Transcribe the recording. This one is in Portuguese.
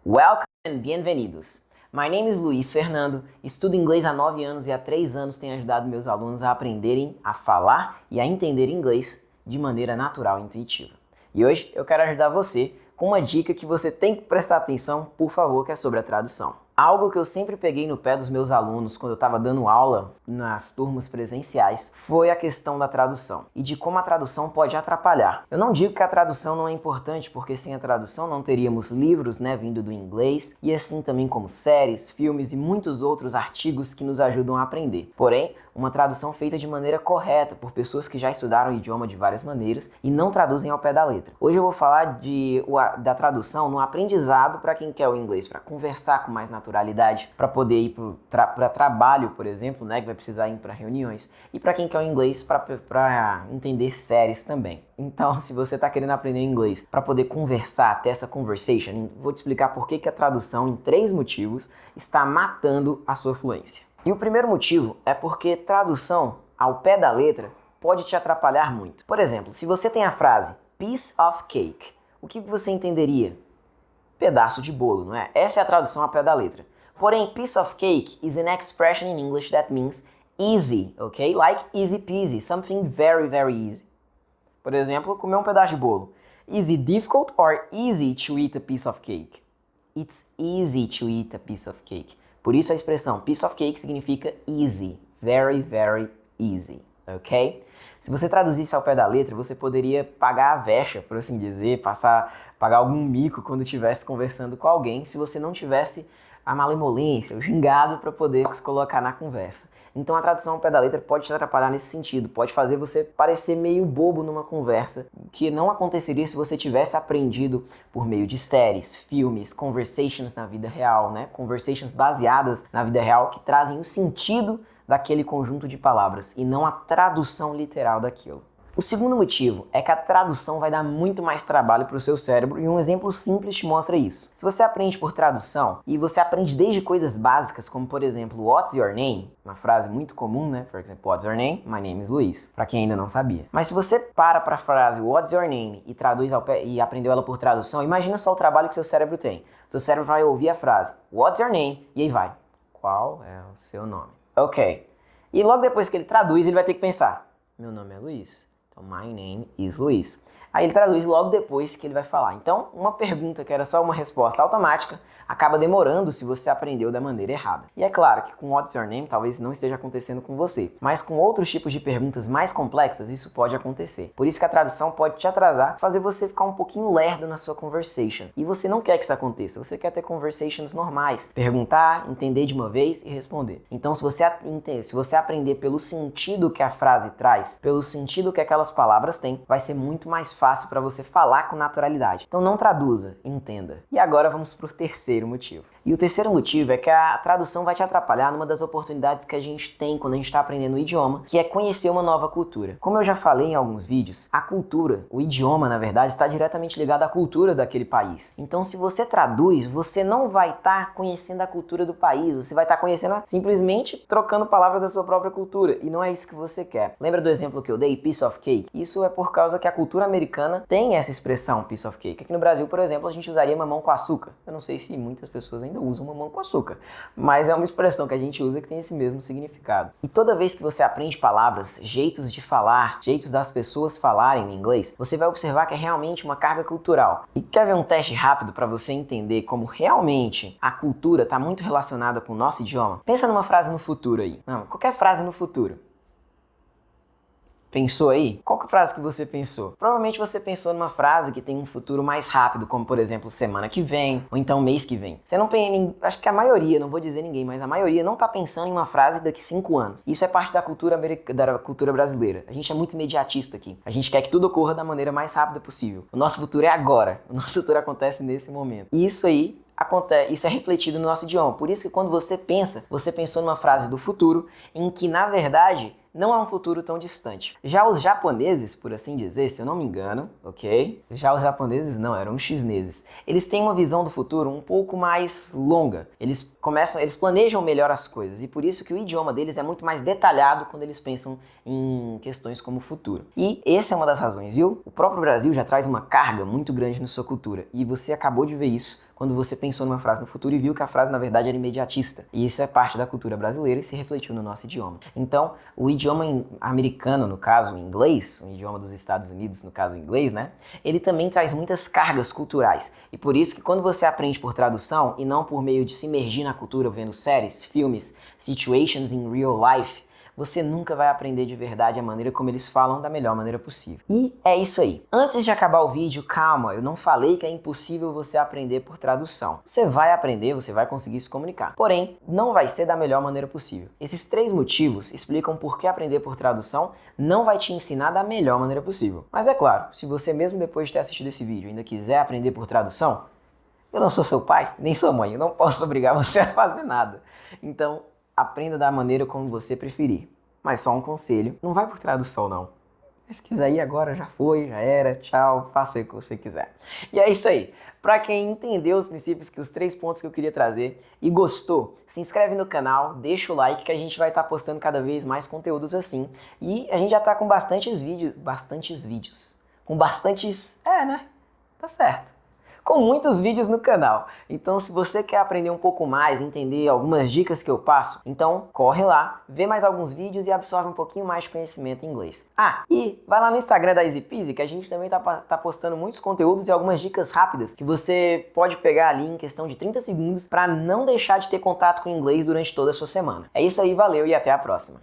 Welcome and bienvenidos. My name is Luiz Fernando, estudo inglês há 9 anos e há 3 anos tenho ajudado meus alunos a aprenderem a falar e a entender inglês de maneira natural e intuitiva. E hoje eu quero ajudar você com uma dica que você tem que prestar atenção, por favor, que é sobre a tradução. Algo que eu sempre peguei no pé dos meus alunos quando eu estava dando aula nas turmas presenciais foi a questão da tradução e de como a tradução pode atrapalhar. Eu não digo que a tradução não é importante, porque sem a tradução não teríamos livros, vindo do inglês, e assim também como séries, filmes e muitos outros artigos que nos ajudam a aprender. Porém, uma tradução feita de maneira correta por pessoas que já estudaram o idioma de várias maneiras e não traduzem ao pé da letra. Hoje eu vou falar da tradução no aprendizado para quem quer o inglês, para conversar com mais naturalidade, para poder ir para trabalho, por exemplo, que vai precisar ir para reuniões, e para quem quer o inglês para entender séries também. Então, se você está querendo aprender inglês para poder conversar, ter essa conversation, vou te explicar por que a tradução, em 3 motivos, está matando a sua fluência. E o primeiro motivo é porque tradução ao pé da letra pode te atrapalhar muito. Por exemplo, se você tem a frase piece of cake, o que você entenderia? Pedaço de bolo, não é? Essa é a tradução ao pé da letra. Porém, piece of cake is an expression in English that means easy, ok? Like easy peasy, something very, very easy. Por exemplo, comer um pedaço de bolo. Is it difficult or easy to eat a piece of cake? It's easy to eat a piece of cake. Por isso a expressão piece of cake significa easy, very, very easy, ok? Se você traduzisse ao pé da letra, você poderia pagar a vexa, por assim dizer, pagar algum mico quando estivesse conversando com alguém, se você não tivesse a malemolência, o gingado para poder se colocar na conversa. Então a tradução ao pé da letra pode te atrapalhar nesse sentido, pode fazer você parecer meio bobo numa conversa, que não aconteceria se você tivesse aprendido por meio de séries, filmes, conversations na vida real, conversations baseadas na vida real que trazem o sentido daquele conjunto de palavras e não a tradução literal daquilo. O segundo motivo é que a tradução vai dar muito mais trabalho para o seu cérebro e um exemplo simples te mostra isso. Se você aprende por tradução e você aprende desde coisas básicas, como por exemplo, what's your name? Uma frase muito comum, Por exemplo, what's your name? My name is Luiz, para quem ainda não sabia. Mas se você para a frase what's your name e traduz ao pé e aprendeu ela por tradução, imagina só o trabalho que seu cérebro tem. Seu cérebro vai ouvir a frase what's your name? E aí vai, qual é o seu nome? Ok. E logo depois que ele traduz, ele vai ter que pensar, meu nome é Luiz. Então, my name is Luiz. Aí ele traduz logo depois que ele vai falar. Então, uma pergunta que era só uma resposta automática acaba demorando se você aprendeu da maneira errada. E é claro que com what's your name talvez não esteja acontecendo com você, mas com outros tipos de perguntas mais complexas isso pode acontecer. Por isso que a tradução pode te atrasar, fazer você ficar um pouquinho lerdo na sua conversation. E você não quer que isso aconteça, você quer ter conversations normais, perguntar, entender de uma vez e responder. Então se você aprender pelo sentido que a frase traz, pelo sentido que aquelas palavras têm, vai ser muito mais fácil para você falar com naturalidade. Então não traduza, entenda. E agora vamos para o terceiro motivo. E o terceiro motivo é que a tradução vai te atrapalhar numa das oportunidades que a gente tem quando a gente está aprendendo o idioma, que é conhecer uma nova cultura. Como eu já falei em alguns vídeos, a cultura, o idioma, na verdade, está diretamente ligado à cultura daquele país. Então, se você traduz, você não vai estar conhecendo a cultura do país, você vai estar conhecendo simplesmente trocando palavras da sua própria cultura, e não é isso que você quer. Lembra do exemplo que eu dei, piece of cake? Isso é por causa que a cultura americana tem essa expressão, piece of cake. Aqui no Brasil, por exemplo, a gente usaria mamão com açúcar. Eu não sei se muitas pessoas ainda usam mamão com açúcar, mas é uma expressão que a gente usa que tem esse mesmo significado. E toda vez que você aprende palavras, jeitos de falar, jeitos das pessoas falarem em inglês, você vai observar que é realmente uma carga cultural. E quer ver um teste rápido para você entender como realmente a cultura está muito relacionada com o nosso idioma? Pensa numa frase no futuro aí. Não, qualquer frase no futuro. Pensou aí? Qual que é a frase que você pensou? Provavelmente você pensou numa frase que tem um futuro mais rápido, como por exemplo, semana que vem, ou então mês que vem. Você não pensa, acho que a maioria, não vou dizer ninguém, mas a maioria não tá pensando em uma frase daqui 5 anos. Isso é parte da cultura brasileira. A gente é muito imediatista aqui. A gente quer que tudo ocorra da maneira mais rápida possível. O nosso futuro é agora. O nosso futuro acontece nesse momento. E isso aí acontece, isso é refletido no nosso idioma. Por isso que quando você pensa, você pensou numa frase do futuro em que, na verdade, não é um futuro tão distante. Já os japoneses, por assim dizer, se eu não me engano, ok? Já os japoneses não, eram os chineses. Eles têm uma visão do futuro um pouco mais longa. Eles planejam melhor as coisas e por isso que o idioma deles é muito mais detalhado quando eles pensam em questões como o futuro. E essa é uma das razões, viu? O próprio Brasil já traz uma carga muito grande na sua cultura e você acabou de ver isso quando você pensou numa frase no futuro e viu que a frase na verdade era imediatista. E isso é parte da cultura brasileira e se refletiu no nosso idioma. Então, o idioma americano, no caso, o inglês, o idioma dos Estados Unidos, no caso o inglês, né? Ele também traz muitas cargas culturais. E por isso que quando você aprende por tradução e não por meio de se imergir na cultura vendo séries, filmes, situations in real life, você nunca vai aprender de verdade a maneira como eles falam da melhor maneira possível. E é isso aí. Antes de acabar o vídeo, calma, eu não falei que é impossível você aprender por tradução. Você vai aprender, você vai conseguir se comunicar. Porém, não vai ser da melhor maneira possível. Esses 3 motivos explicam por que aprender por tradução não vai te ensinar da melhor maneira possível. Mas é claro, se você mesmo depois de ter assistido esse vídeo ainda quiser aprender por tradução, eu não sou seu pai, nem sua mãe, eu não posso obrigar você a fazer nada. Então, aprenda da maneira como você preferir. Mas só um conselho, não vai por tradução não. Se quiser ir agora, já foi, já era, tchau, faça o que você quiser. E é isso aí. Pra quem entendeu os princípios, os 3 pontos que eu queria trazer e gostou, se inscreve no canal, deixa o like que a gente vai estar postando cada vez mais conteúdos assim. E a gente já tá com bastantes vídeos. Com bastantes... tá certo. Com muitos vídeos no canal. Então, se você quer aprender um pouco mais, entender algumas dicas que eu passo, então corre lá, vê mais alguns vídeos e absorve um pouquinho mais de conhecimento em inglês. E vai lá no Instagram da Easy Peasy, que a gente também tá postando muitos conteúdos e algumas dicas rápidas que você pode pegar ali em questão de 30 segundos para não deixar de ter contato com o inglês durante toda a sua semana. É isso aí, valeu e até a próxima.